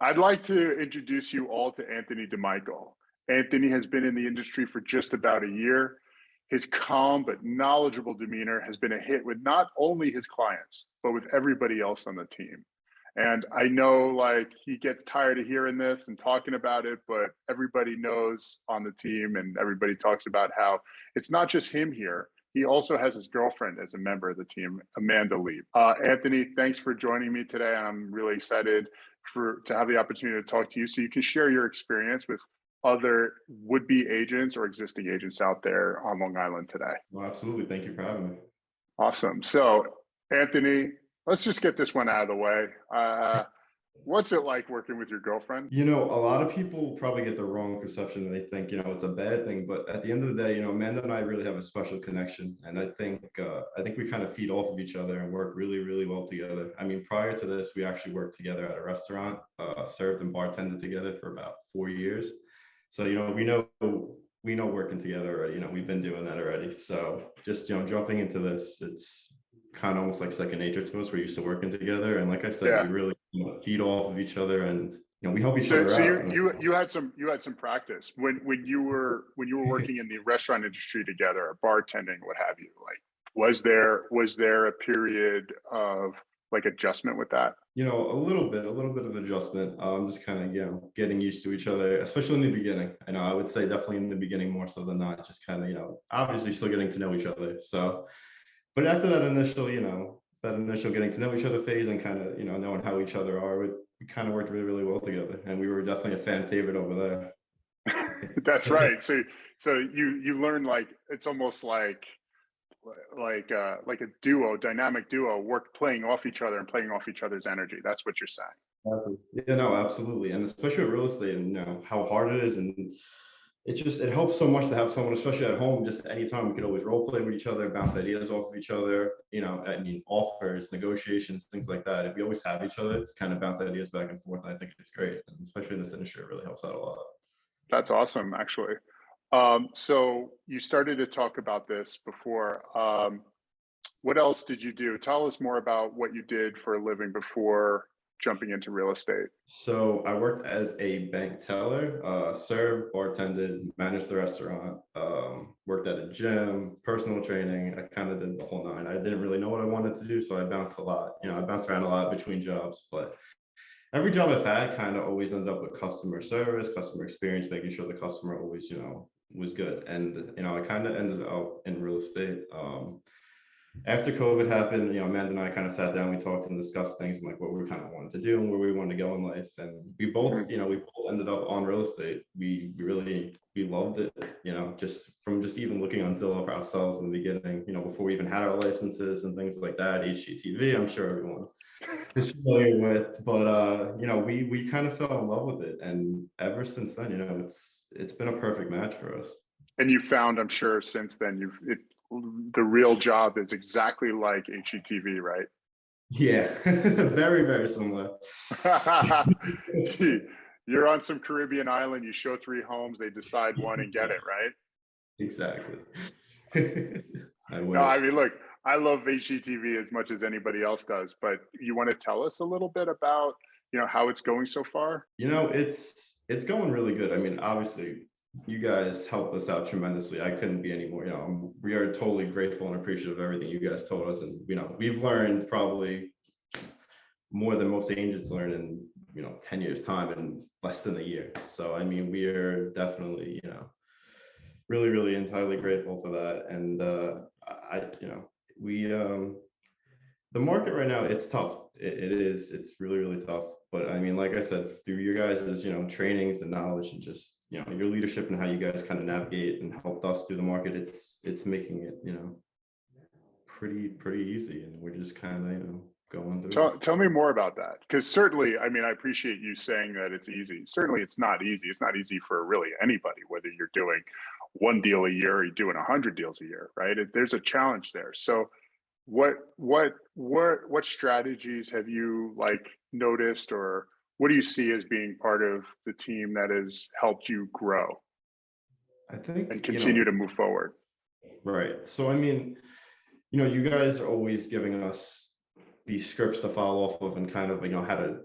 I'd like to introduce you all to Anthony DeMichael. Anthony has been in the industry for just about a year. His calm but knowledgeable demeanor has been a hit with not only his clients, but with everybody else on the team. And I know like he gets tired of hearing this and talking about it, but everybody knows on the team and everybody talks about how it's not just him here. He also has his girlfriend as a member of the team, Amanda Lee. Anthony, thanks for joining me today. I'm really excited to have the opportunity to talk to you so you can share your experience with other would-be agents or existing agents out there on Long Island today. Well, absolutely. Thank you for having me. Awesome. So, Anthony, let's just get this one out of the way. What's it like working with your girlfriend? You know, a lot of people probably get the wrong perception and they think, it's a bad thing. But at the end of the day, Amanda and I really have a special connection. And I think we kind of feed off of each other and work really, really well together. I mean, prior to this, we actually worked together at a restaurant, served and bartended together for about 4 years. So, we know working together already. We've been doing that already. So just, jumping into this, it's kind of almost like second nature to us. We're used to working together. And like I said, Yeah. we really feed off of each other and, we help each other out. So you had some practice when you were working in the restaurant industry together, or bartending, what have you. Like, was there a period of like adjustment with that? A little bit of adjustment. Just kind of, getting used to each other, especially in the beginning. I know I would say definitely in the beginning more so than not, just kind of, obviously still getting to know each other. So, but after that initial, getting to know each other phase and kind of, knowing how each other are, we kind of worked really, really well together. And we were definitely a fan favorite over there. That's right. So you learn, like, it's almost like a duo, dynamic duo, playing off each other and playing off each other's energy. That's what you're saying. Yeah, no, absolutely. And especially with real estate and how hard it is. And it helps so much to have someone, especially at home, just anytime we could always role play with each other, bounce ideas off of each other, I mean, offers, negotiations, things like that. If we always have each other to kind of bounce ideas back and forth, I think it's great. And especially in this industry, it really helps out a lot. That's awesome, actually. So you started to talk about this before. What else did you do? Tell us more about what you did for a living before jumping into real estate. So I worked as a bank teller, served, bartended, managed the restaurant, worked at a gym, personal training. I kind of did the whole nine. I didn't really know what I wanted to do, so I bounced a lot. I bounced around a lot between jobs, but every job I've had kind of always ended up with customer service, customer experience, making sure the customer always, was good. And, I kind of ended up in real estate. After COVID happened, Amanda and I kind of sat down, we talked and discussed things and like what we kind of wanted to do and where we wanted to go in life. And we both, we both ended up on real estate. We loved it, just even looking on Zillow for ourselves in the beginning, before we even had our licenses and things like that. HGTV, I'm sure everyone is familiar with, but we kind of fell in love with it. And ever since then, it's been a perfect match for us. And you found, I'm sure since then, the real job is exactly like HGTV, right? Yeah, very, very similar. You're on some Caribbean island, you show 3 homes, they decide one and get it, right? Exactly. No, I mean, look, I love HGTV as much as anybody else does, but you want to tell us a little bit about, how it's going so far? It's going really good. I mean, obviously, you guys helped us out tremendously. I couldn't be any more. We are totally grateful and appreciative of everything you guys told us. And, we've learned probably more than most agents learn in, 10 years time in less than a year. So, I mean, we are definitely, really, really entirely grateful for that. And the market right now, it's tough. It is. It's really, really tough. But I mean, like I said, through your guys' trainings and knowledge and just your leadership and how you guys kind of navigate and helped us through the market, it's making it pretty easy, and we're just kind of going through. Tell me more about that, because certainly, I mean, I appreciate you saying that it's easy. Certainly, it's not easy. It's not easy for really anybody, whether you're doing 1 deal a year or you're doing 100 deals a year, right? There's a challenge there. So what strategies have you noticed, or what do you see as being part of the team that has helped you grow, I think, and continue to move forward? Right. So, I mean, you guys are always giving us these scripts to follow off of and kind of, how to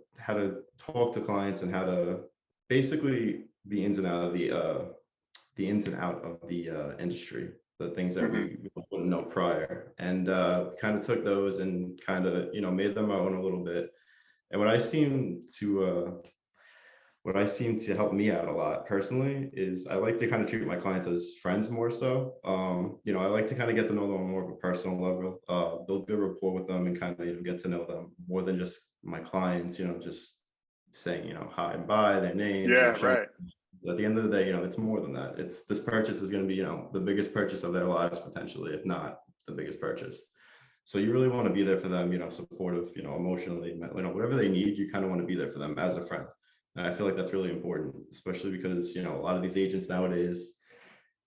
talk to clients and how to basically the ins and out of the industry, the things that Hmm. we wouldn't know prior, and kind of took those and kind of made them our own a little bit. And what I seem to help me out a lot personally is I like to kind of treat my clients as friends more so. I like to kind of get to know them on more of a personal level, build good rapport with them, and kind of get to know them more than just my clients. Just saying hi and bye, their names, Yeah, showing. right. At the end of the day, it's more than that. It's this purchase is going to be the biggest purchase of their lives potentially, if not the biggest purchase. So you really want to be there for them, supportive, emotionally, whatever they need, you kind of want to be there for them as a friend. And I feel like that's really important, especially because, a lot of these agents nowadays,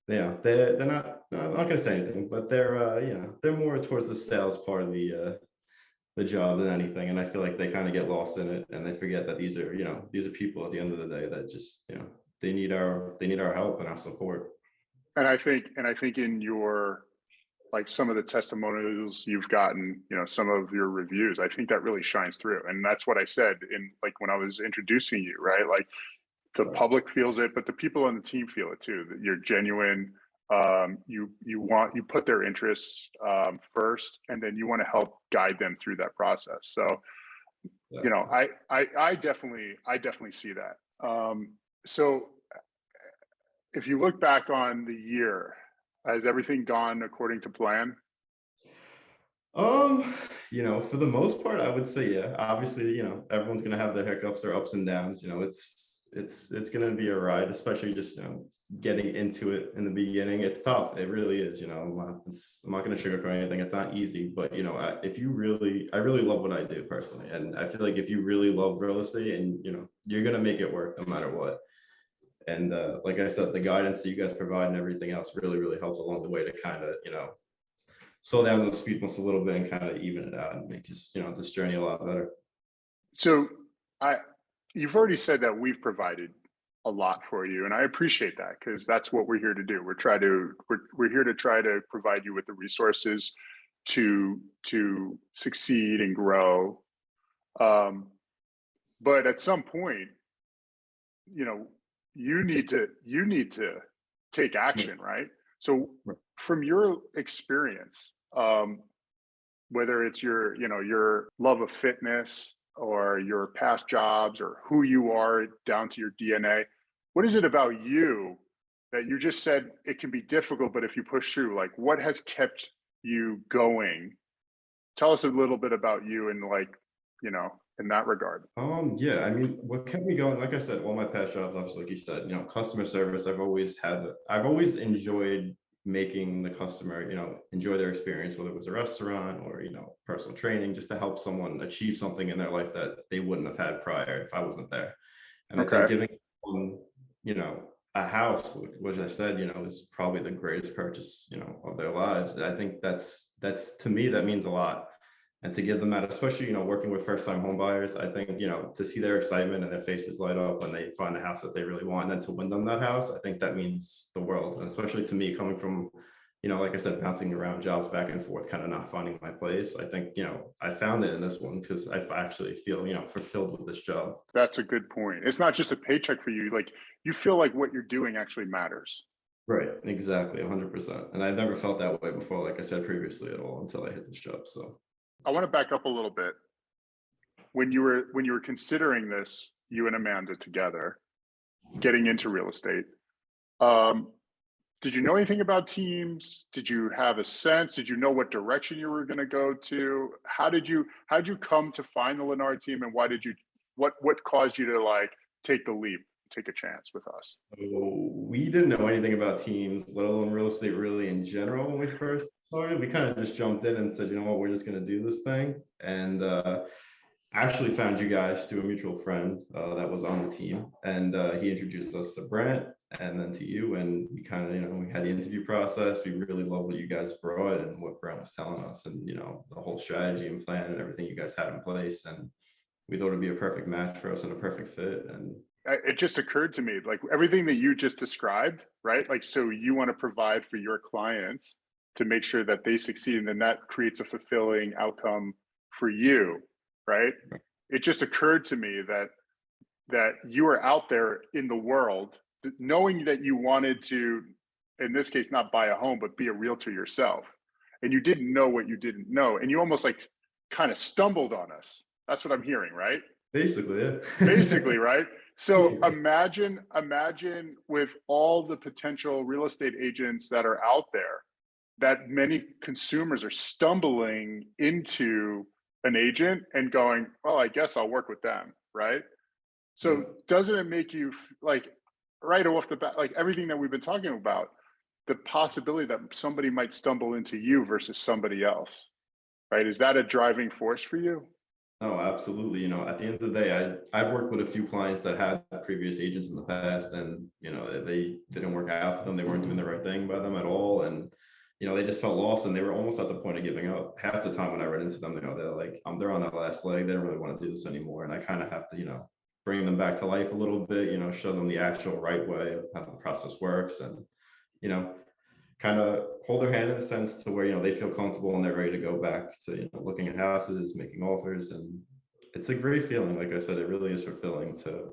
they're not, I'm not going to say anything, but they're more towards the sales part of the job than anything. And I feel like they kind of get lost in it and they forget that these are people at the end of the day that just, they need our help and our support. And I think in your, like, some of the testimonials you've gotten, some of your reviews, I think that really shines through. And that's what I said in, like, when I was introducing you, right? Like, the public feels it, but the people on the team feel it too, that you're genuine. You put their interests first, and then you want to help guide them through that process. So, Yeah. I definitely see that. So if you look back on the year, has everything gone according to plan? Um, for the most part, I would say, yeah. Obviously, everyone's gonna have their hiccups or ups and downs. It's gonna be a ride, especially just getting into it in the beginning. It's tough. It really is. I'm not gonna sugarcoat anything. It's not easy, but I really love what I do personally, and I feel like if you really love real estate, and you're gonna make it work no matter what. And like I said, the guidance that you guys provide and everything else really, really helps along the way to kind of slow down those speed bumps a little bit and kind of even it out and make this journey a lot better. So I, you've already said that we've provided a lot for you, and I appreciate that, because that's what we're here to do. We're here to try to provide you with the resources to succeed and grow. Um, but at some point, you know, you need to take Right. action, right? So Right. from your experience, whether it's your love of fitness or your past jobs or who you are down to your DNA, what is it about you that you just said it can be difficult, but if you push through, like, what has kept you going? Tell us a little bit about you, and, like, in that regard. Yeah, I mean, what kept me going, like I said, all my past jobs, obviously, like you said, customer service, I've always enjoyed making the customer, enjoy their experience, whether it was a restaurant or, personal training, just to help someone achieve something in their life that they wouldn't have had prior if I wasn't there. And I think Okay. giving someone, a house, which I said, is probably the greatest purchase, of their lives. I think that's to me, that means a lot. And to give them that, especially, working with first time home buyers, I think, to see their excitement and their faces light up when they find a house that they really want, and then to win them that house, I think that means the world. And especially to me, coming from, like I said, bouncing around jobs back and forth, kind of not finding my place. I think, I found it in this one because I actually feel, fulfilled with this job. That's a good point. It's not just a paycheck for you. Like, you feel like what you're doing actually matters. Right. Exactly. 100%. And I never felt that way before, like I said previously, at all until I hit this job. So. I want to back up a little bit. When you were considering this, you and Amanda together, getting into real estate, um, did you know anything about teams? Did you have a sense? Did you know what direction you were going to go to? How did you come to find the Lenard team, and what caused you to, like, take the leap, take a chance with us? So we didn't know anything about teams, let alone real estate really in general when we first started. We kind of just jumped in and said, you know what, we're just going to do this thing. And actually found you guys through a mutual friend that was on the team. And he introduced us to Brent and then to you. And we kind of, we had the interview process. We really loved what you guys brought and what Brent was telling us, and, the whole strategy and plan and everything you guys had in place. And we thought it'd be a perfect match for us and a perfect fit. And It just occurred to me, like, everything that you just described, right? Like, so you want to provide for your clients to make sure that they succeed, and then that creates a fulfilling outcome for you, right? it just occurred to me that you were out there in the world, knowing that you wanted to, in this case, not buy a home, but be a realtor yourself. And you didn't know what you didn't know. And you almost like kind of stumbled on us. That's what I'm hearing, right? Basically, yeah. Basically, right? So Basically. imagine with all the potential real estate agents that are out there, that many consumers are stumbling into an agent and going, well, I guess I'll work with them, right? So Yeah. doesn't it make you like right off the bat, like everything that we've been talking about, the possibility that somebody might stumble into you versus somebody else, right? Is that a driving force for you? Oh, absolutely. At the end of the day, I've worked with a few clients that had previous agents in the past, and they didn't work out for them. They weren't doing the right thing by them at all, and they just felt lost, and they were almost at the point of giving up. Half the time when I ran into them, they're like, they're on that last leg. They don't really want to do this anymore, and I kind of have to, bring them back to life a little bit. Show them the actual right way of how the process works, and you know, kind of hold their hand in a sense to where they feel comfortable and they're ready to go back to looking at houses, making offers. And it's a great feeling. Like I said, it really is fulfilling to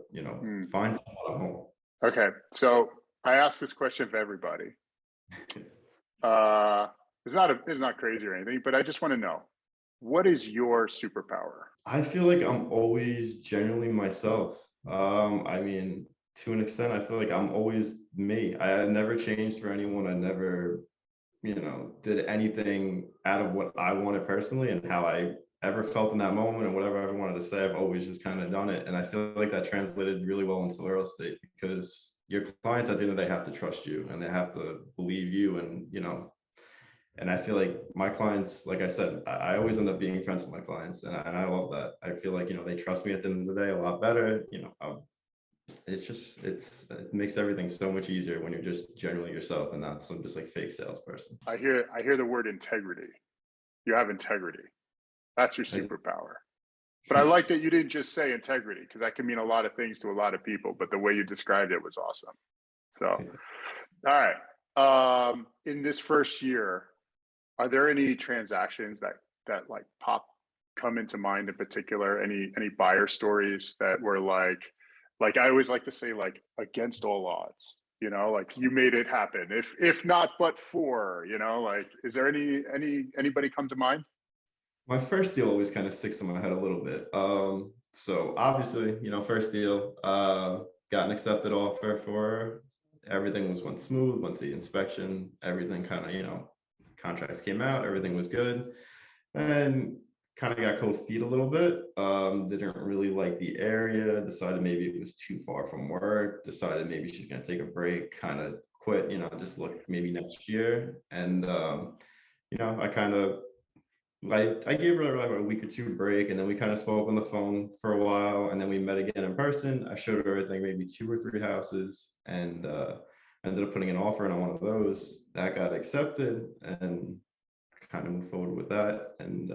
find someone a home. Okay, so I asked this question of everybody. It's not crazy or anything, but I just want to know, what is your superpower? I feel like I'm always genuinely myself. I mean, to an extent, I feel like I'm always me. I never changed for anyone. I never, did anything out of what I wanted personally and how I ever felt in that moment and whatever I ever wanted to say. I've always just kind of done it. And I feel like that translated really well into real estate, because your clients at the end of the day have to trust you and they have to believe you. And I feel like my clients, like I said, I always end up being friends with my clients, and I love that. I feel like they trust me at the end of the day a lot better. It makes everything so much easier when you're just generally yourself and not some just like fake salesperson. I hear the word integrity. You have integrity. That's your superpower. But I like that you didn't just say integrity, because that can mean a lot of things to a lot of people. But the way you described it was awesome. So, all right. In this first year, are there any transactions that like come into mind in particular? Any buyer stories that were like I always like to say, like, against all odds, like you made it happen. If not, but for, like, is there anybody come to mind? My first deal always kind of sticks in my head a little bit. So obviously, first deal, got an accepted offer for, everything went smooth, went to the inspection, everything kind of, contracts came out, everything was good. And kind of got cold feet a little bit. Didn't really like the area, decided maybe it was too far from work, decided maybe she's going to take a break, kind of quit, just look maybe next year. And, I kind of, I gave her like a week or two break, and then we kind of spoke on the phone for a while, and then we met again in person. I showed her, I think, maybe 2 or 3 houses, and ended up putting an offer in on one of those that got accepted, and kind of moved forward with that. And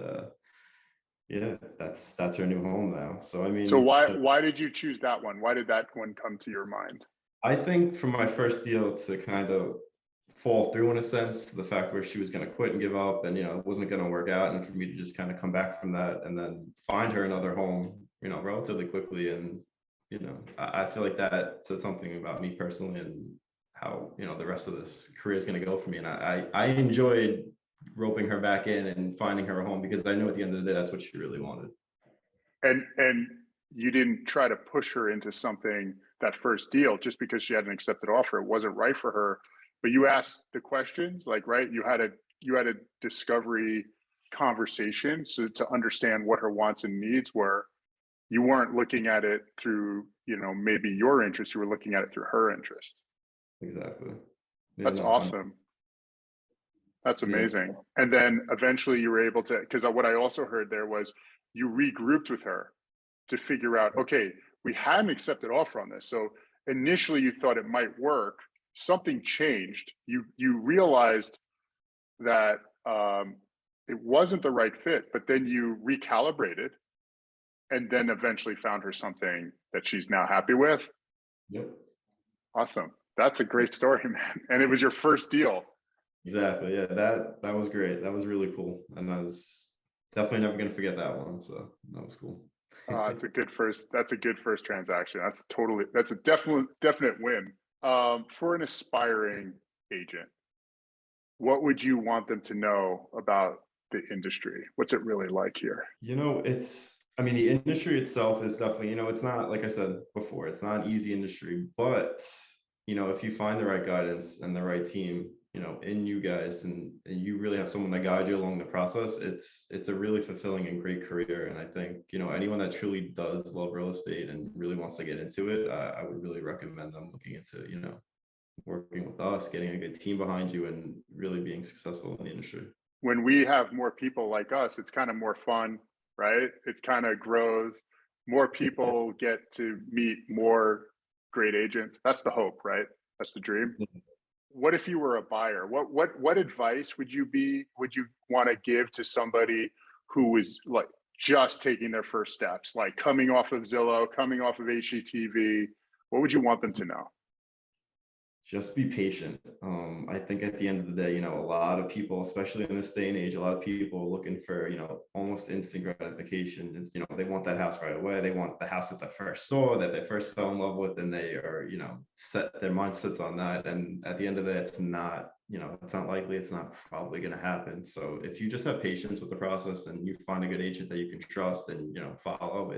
yeah, that's her new home now. So I mean, So why did you choose that one? Why did that one come to your mind? I think for my first deal to kind of fall through in a sense, the fact where she was going to quit and give up, and it wasn't going to work out, and for me to just kind of come back from that and then find her another home, relatively quickly. And I feel like that said something about me personally and how the rest of this career is going to go for me. And I enjoyed roping her back in and finding her a home, because I knew at the end of the day that's what she really wanted. And you didn't try to push her into something, that first deal, just because she had an accepted offer. It wasn't right for her, but you asked the questions, like, right, you had a discovery conversation, so to understand what her wants and needs were. You weren't looking at it through maybe your interest, you were looking at it through her interest. Exactly. Yeah, That's awesome. That's amazing. Yeah. And then eventually you were able to, because what I also heard there was you regrouped with her to figure out, okay, we had an accepted offer on this. So initially you thought it might work. Something changed. You realized that it wasn't the right fit, but then you recalibrated and then eventually found her something that she's now happy with. Yep. Awesome. That's a great story, man. And it was your first deal. Exactly. Yeah, that was great. That was really cool. And I was definitely never going to forget that one. So that was cool. That's a good first transaction. That's a definite win. For an aspiring agent, what would you want them to know about the industry? What's it really like here? I mean, the industry itself is definitely, it's not, like I said before, it's not an easy industry, but, if you find the right guidance and the right team, in you guys, and you really have someone to guide you along the process, it's a really fulfilling and great career. And I think, anyone that truly does love real estate and really wants to get into it, I would really recommend them looking into, working with us, getting a good team behind you, and really being successful in the industry. When we have more people like us, it's kind of more fun, right? It's kind of grows. More people get to meet more great agents. That's the hope, right? That's the dream. What if you were a buyer? What advice would you want to give to somebody who was like just taking their first steps, like coming off of Zillow, coming off of HGTV? What would you want them to know? Just be patient. I think at the end of the day, a lot of people, especially in this day and age, a lot of people are looking for, almost instant gratification. And, they want that house right away. They want the house that they first saw, that they first fell in love with, and they are, set their mind sets on that. And at the end of the day, it's not likely, it's not probably going to happen. So if you just have patience with the process and you find a good agent that you can trust and, follow,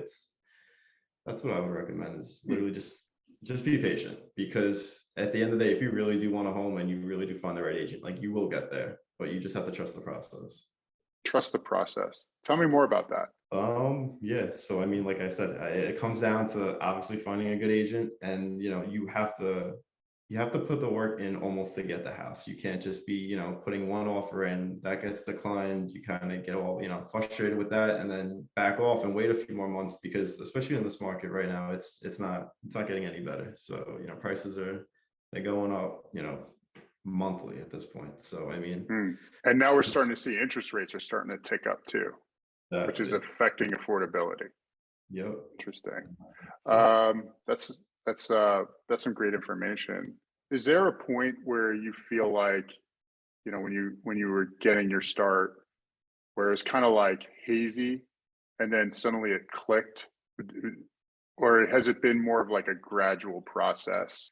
that's what I would recommend, is literally just be patient, because at the end of the day, if you really do want a home and you really do find the right agent, like, you will get there, but you just have to trust the process. Trust the process. Tell me more about that. Yeah. So, I mean, like I said, it comes down to obviously finding a good agent, and, you have to put the work in almost to get the house. You can't just be, putting one offer in that gets declined. You kind of get all, frustrated with that, and then back off and wait a few more months, because especially in this market right now, it's not getting any better. So, prices they're going up, monthly at this point. So, I mean, and now we're starting to see interest rates are starting to tick up too, which is affecting affordability. Yep. Interesting. That's some great information. Is there a point where you feel like, when you were getting your start, where it's kind of like hazy and then suddenly it clicked? Or has it been more of like a gradual process?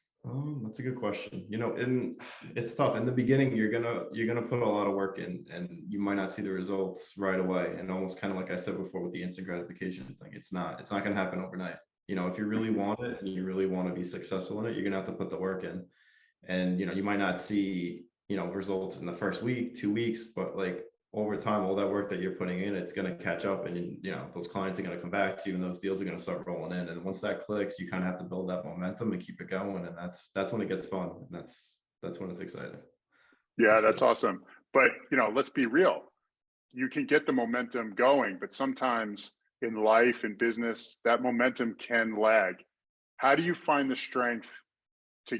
That's a good question. And it's tough in the beginning. You're gonna put a lot of work in, and you might not see the results right away. And almost kind of like I said before with the instant gratification thing, it's not gonna happen overnight. If you really want it and you really want to be successful in it, you're gonna have to put the work in. And you might not see results in the first week, 2 weeks, but like over time, all that work that you're putting in, it's going to catch up, and those clients are going to come back to you, and those deals are going to start rolling in. And once that clicks, you kind of have to build that momentum and keep it going, and that's when it gets fun, and that's when it's exciting. Yeah, that's awesome. But let's be real. You can get the momentum going, but sometimes in life and business, that momentum can lag. How do you find the strength to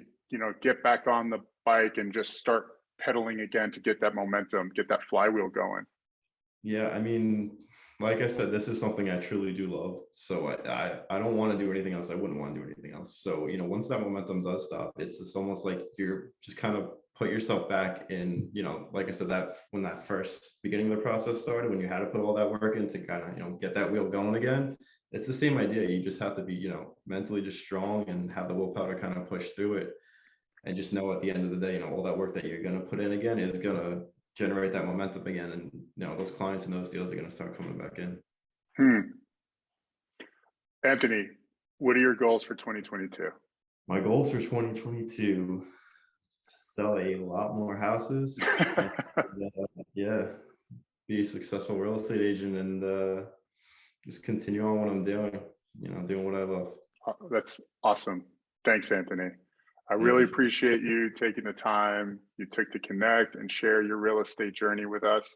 get back on the bike and just start pedaling again to get that momentum, get that flywheel going? Yeah, I mean, like I said, this is something I truly do love. So I don't want to do anything else. I wouldn't want to do anything else. So, once that momentum does stop, it's just almost like you're just kind of put yourself back in, like I said, that when that first beginning of the process started, when you had to put all that work in to kind of, get that wheel going again, it's the same idea. You just have to be, mentally just strong and have the willpower to kind of push through it. And just know at the end of the day, all that work that you're going to put in again is going to generate that momentum again. And, those clients and those deals are going to start coming back in. Anthony, what are your goals for 2022? My goals for 2022, sell a lot more houses. And, be a successful real estate agent, and just continue on what I'm doing, doing what I love. That's awesome. Thanks, Anthony. I really appreciate you taking the time you took to connect and share your real estate journey with us.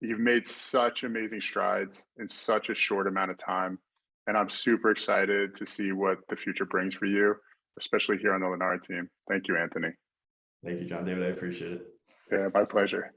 You've made such amazing strides in such a short amount of time, and I'm super excited to see what the future brings for you, especially here on the Lenard team. Thank you, Anthony. Thank you, Jon-David. I appreciate it. Yeah, my pleasure.